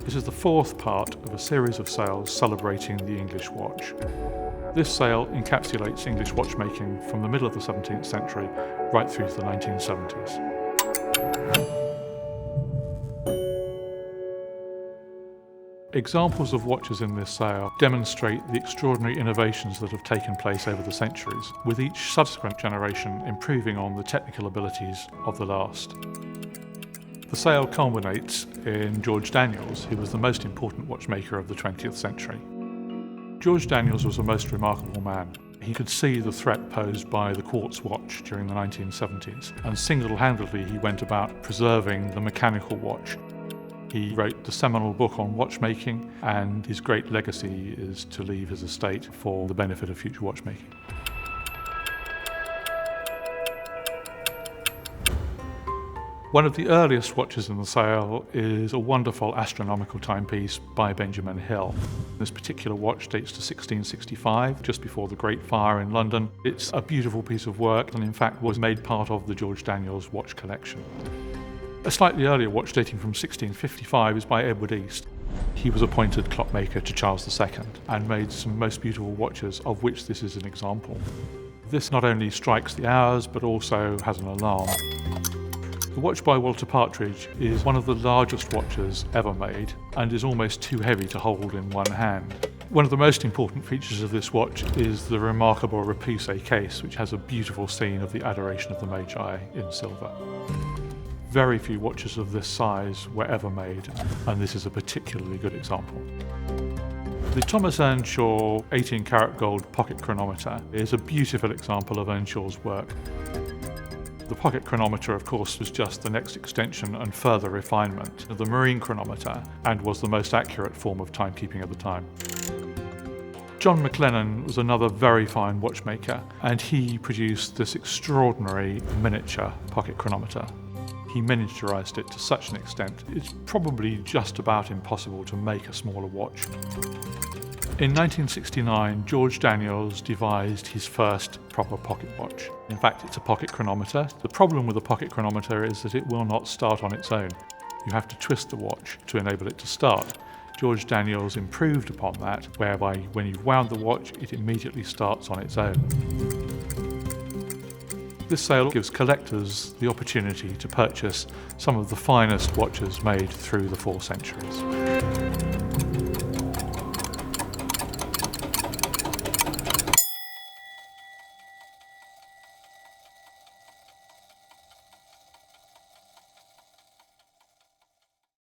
This is the fourth part of a series of sales celebrating the English watch. This sale encapsulates English watchmaking from the middle of the 17th century right through to the 1970s. Examples of watches in this sale demonstrate the extraordinary innovations that have taken place over the centuries, with each subsequent generation improving on the technical abilities of the last. The sale culminates in George Daniels, who was the most important watchmaker of the 20th century. George Daniels was a most remarkable man. He could see the threat posed by the quartz watch during the 1970s, and single-handedly he went about preserving the mechanical watch. He wrote the seminal book on watchmaking, and his great legacy is to leave his estate for the benefit of future watchmaking. One of the earliest watches in the sale is a wonderful astronomical timepiece by Benjamin Hill. This particular watch dates to 1665, just before the Great Fire in London. It's a beautiful piece of work and in fact was made part of the George Daniels watch collection. A slightly earlier watch dating from 1655 is by Edward East. He was appointed clockmaker to Charles II and made some most beautiful watches, of which this is an example. This not only strikes the hours but also has an alarm. The watch by Walter Partridge is one of the largest watches ever made and is almost too heavy to hold in one hand. One of the most important features of this watch is the remarkable repoussé case, which has a beautiful scene of the Adoration of the Magi in silver. Very few watches of this size were ever made, and this is a particularly good example. The Thomas Earnshaw 18-karat gold pocket chronometer is a beautiful example of Earnshaw's work. The pocket chronometer, of course, was just the next extension and further refinement of the marine chronometer and was the most accurate form of timekeeping at the time. John McLennan was another very fine watchmaker, and he produced this extraordinary miniature pocket chronometer. He miniaturized it to such an extent, it's probably just about impossible to make a smaller watch. In 1969, George Daniels devised his first proper pocket watch. In fact, it's a pocket chronometer. The problem with a pocket chronometer is that it will not start on its own. You have to twist the watch to enable it to start. George Daniels improved upon that, whereby when you've wound the watch, it immediately starts on its own. This sale gives collectors the opportunity to purchase some of the finest watches made through the 4 centuries.